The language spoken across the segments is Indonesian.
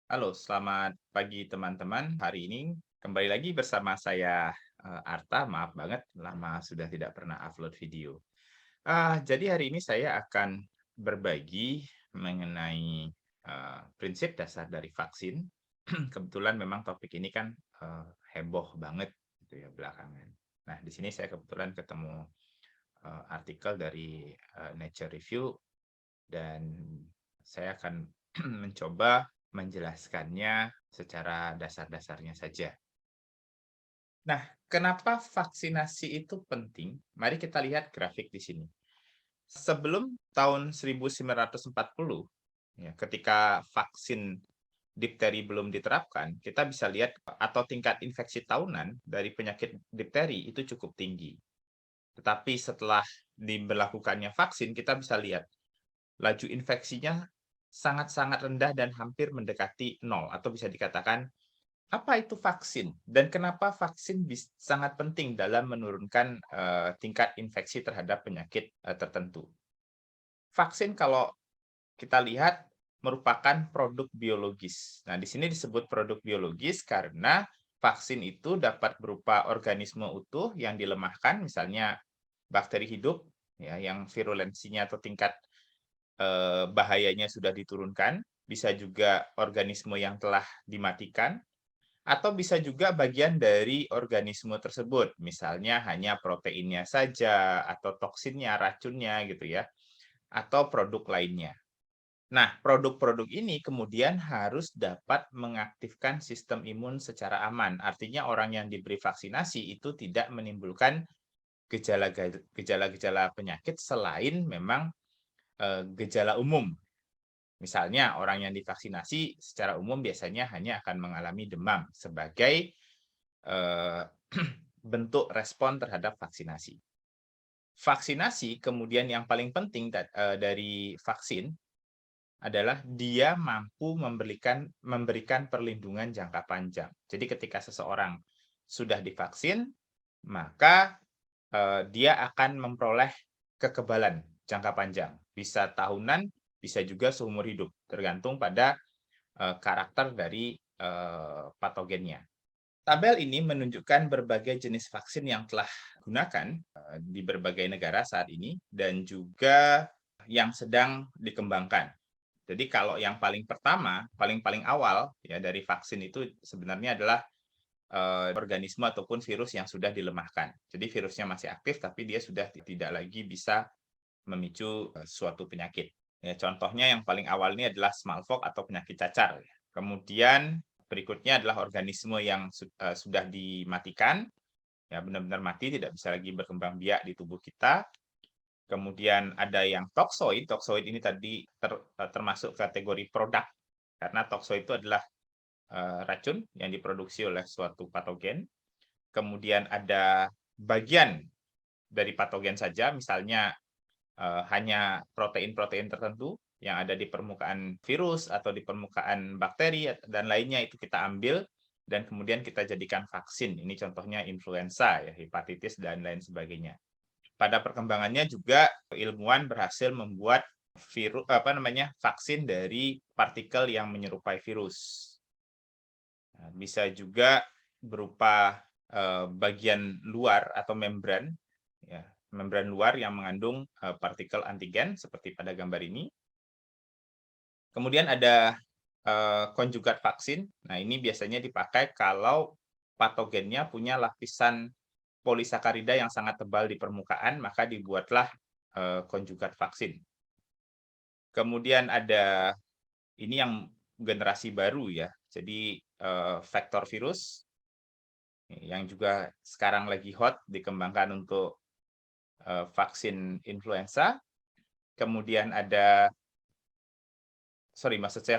Halo, selamat pagi teman-teman. Hari ini kembali lagi bersama saya Arta. Maaf banget, lama sudah tidak pernah upload video. Jadi hari ini saya akan berbagi mengenai prinsip dasar dari vaksin. Kebetulan memang topik ini kan heboh banget gitu ya belakangan. Nah, di sini saya kebetulan ketemu artikel dari Nature Review dan saya akan mencoba menjelaskannya secara dasar-dasarnya saja. Nah, kenapa vaksinasi itu penting? Mari kita lihat grafik di sini. Sebelum tahun 1940, ya, ketika vaksin difteri belum diterapkan, kita bisa lihat atau tingkat infeksi tahunan dari penyakit difteri itu cukup tinggi. Tetapi setelah diberlakukannya vaksin, kita bisa lihat laju infeksinya sangat-sangat rendah dan hampir mendekati nol atau bisa dikatakan, apa itu vaksin dan kenapa vaksin sangat penting dalam menurunkan, tingkat infeksi terhadap penyakit, tertentu. Vaksin kalau kita lihat merupakan produk biologis. Nah, di sini disebut produk biologis karena vaksin itu dapat berupa organisme utuh yang dilemahkan, misalnya bakteri hidup, ya, yang virulensinya atau tingkat bahayanya sudah diturunkan, bisa juga organisme yang telah dimatikan, atau bisa juga bagian dari organisme tersebut, misalnya hanya proteinnya saja, atau toksinnya, racunnya gitu ya, atau produk lainnya. Nah, produk-produk ini kemudian harus dapat mengaktifkan sistem imun secara aman. Artinya orang yang diberi vaksinasi itu tidak menimbulkan gejala-gejala penyakit selain memang gejala umum. Misalnya orang yang divaksinasi secara umum biasanya hanya akan mengalami demam sebagai eh, bentuk respon terhadap vaksinasi. Vaksinasi kemudian yang paling penting dari vaksin adalah dia mampu memberikan perlindungan jangka panjang. Jadi ketika seseorang sudah divaksin, maka dia akan memperoleh kekebalan jangka panjang, bisa tahunan, bisa juga seumur hidup, tergantung pada karakter dari patogennya. Tabel ini menunjukkan berbagai jenis vaksin yang telah digunakan di berbagai negara saat ini dan juga yang sedang dikembangkan. Jadi kalau yang paling pertama, paling-paling awal ya dari vaksin itu sebenarnya adalah organisme ataupun virus yang sudah dilemahkan. Jadi virusnya masih aktif tapi dia sudah tidak lagi bisa memicu suatu penyakit. Ya, contohnya yang paling awal ini adalah smallpox atau penyakit cacar. Kemudian berikutnya adalah organisme yang sudah dimatikan, ya benar-benar mati, tidak bisa lagi berkembang biak di tubuh kita. Kemudian ada yang toxoid. Toxoid ini tadi termasuk kategori produk karena toxoid itu adalah racun yang diproduksi oleh suatu patogen. Kemudian ada bagian dari patogen saja, misalnya hanya protein-protein tertentu yang ada di permukaan virus atau di permukaan bakteri dan lainnya itu kita ambil dan kemudian kita jadikan vaksin. Ini contohnya influenza, ya, hepatitis dan lain sebagainya. Pada perkembangannya juga ilmuwan berhasil membuat vaksin dari partikel yang menyerupai virus. Nah, bisa juga berupa bagian luar atau membran, ya, membran luar yang mengandung partikel antigen seperti pada gambar ini. Kemudian ada konjugat vaksin. Nah, ini biasanya dipakai kalau patogennya punya lapisan polisakarida yang sangat tebal di permukaan, maka dibuatlah konjugat vaksin. Kemudian ada ini yang generasi baru ya. Jadi vektor virus yang juga sekarang lagi hot dikembangkan untuk vaksin influenza. Kemudian ada maksud saya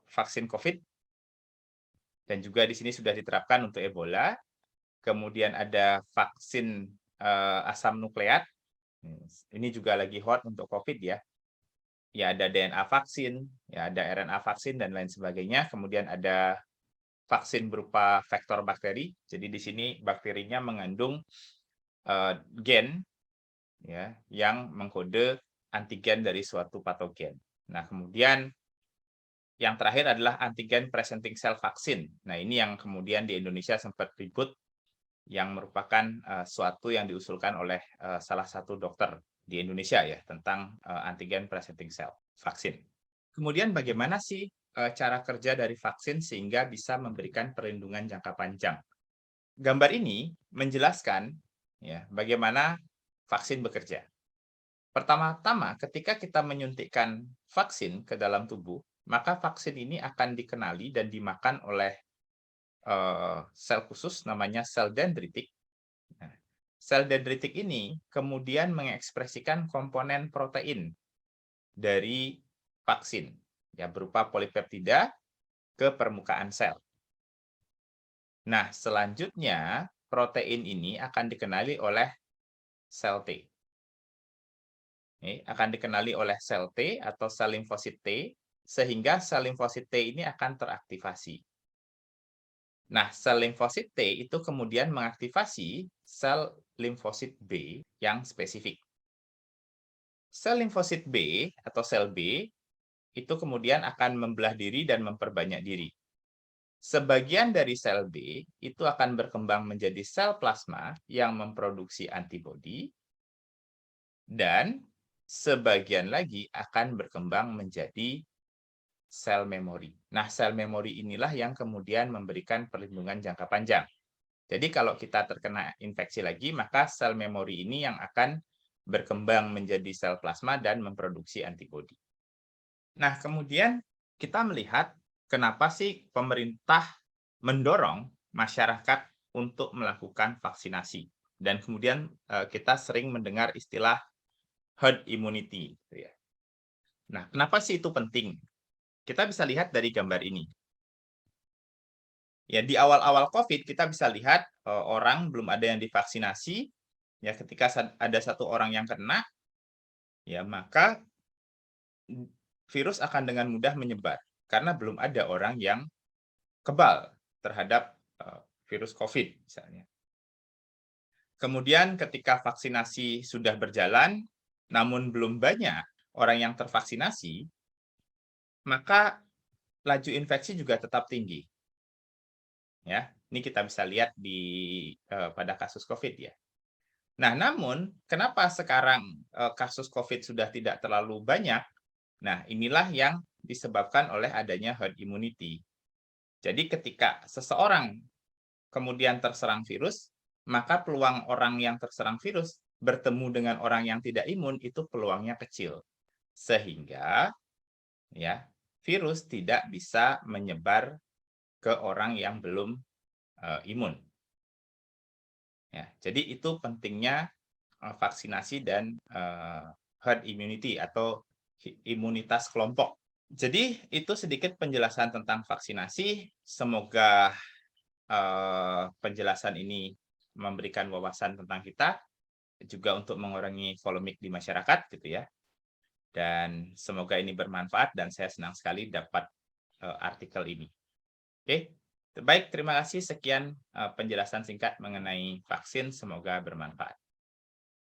vaksin COVID dan juga di sini sudah diterapkan untuk Ebola. Kemudian ada vaksin asam nukleat. Ini juga lagi hot untuk COVID ya. Ya ada DNA vaksin, ya ada RNA vaksin dan lain sebagainya. Kemudian ada vaksin berupa vektor bakteri. Jadi di sini bakterinya mengandung gen ya yang mengkode antigen dari suatu patogen. Nah, kemudian Yang terakhir adalah antigen presenting cell vaksin. Nah, ini yang kemudian di Indonesia sempat ribut, yang merupakan suatu yang diusulkan oleh salah satu dokter di Indonesia ya tentang antigen presenting cell vaksin. Kemudian bagaimana sih cara kerja dari vaksin sehingga bisa memberikan perlindungan jangka panjang? Gambar ini menjelaskan ya bagaimana vaksin bekerja. Pertama-tama, ketika kita menyuntikkan vaksin ke dalam tubuh, maka vaksin ini akan dikenali dan dimakan oleh sel khusus namanya sel dendritik. Nah, sel dendritik ini kemudian mengekspresikan komponen protein dari vaksin, ya berupa polipeptida ke permukaan sel. Nah, selanjutnya protein ini akan dikenali oleh sel T. Akan dikenali oleh sel T atau sel limfosit T, sehingga sel limfosit T ini akan teraktivasi. Nah, sel limfosit T itu kemudian mengaktifasi sel limfosit B yang spesifik. Sel limfosit B atau sel B itu kemudian akan membelah diri dan memperbanyak diri. Sebagian dari sel B itu akan berkembang menjadi sel plasma yang memproduksi antibodi, dan sebagian lagi akan berkembang menjadi sel memori. Nah, sel memori inilah yang kemudian memberikan perlindungan jangka panjang. Jadi kalau kita terkena infeksi lagi, maka sel memori ini yang akan berkembang menjadi sel plasma dan memproduksi antibodi. Nah, kemudian kita melihat kenapa sih pemerintah mendorong masyarakat untuk melakukan vaksinasi. Dan kemudian kita sering mendengar istilah herd immunity. Gitu ya. Nah, kenapa sih itu penting? Kita bisa lihat dari gambar ini. Ya, di awal-awal COVID kita bisa lihat orang belum ada yang divaksinasi, ya ketika ada satu orang yang kena, ya maka virus akan dengan mudah menyebar karena belum ada orang yang kebal terhadap virus COVID misalnya. Kemudian ketika vaksinasi sudah berjalan, namun belum banyak orang yang tervaksinasi, maka laju infeksi juga tetap tinggi. Ya, ini kita bisa lihat pada kasus COVID ya. Nah, namun kenapa sekarang kasus COVID sudah tidak terlalu banyak? Nah, inilah yang disebabkan oleh adanya herd immunity. Jadi ketika seseorang kemudian terserang virus, maka peluang orang yang terserang virus bertemu dengan orang yang tidak imun itu peluangnya kecil. Sehingga ya, virus tidak bisa menyebar ke orang yang belum imun. Ya, jadi itu pentingnya vaksinasi dan herd immunity atau imunitas kelompok. Jadi itu sedikit penjelasan tentang vaksinasi. Semoga penjelasan ini memberikan wawasan tentang kita, juga untuk mengurangi polemik di masyarakat gitu ya. Dan semoga ini bermanfaat dan saya senang sekali dapat artikel ini. Oke, baik, terima kasih. Sekian penjelasan singkat mengenai vaksin, semoga bermanfaat.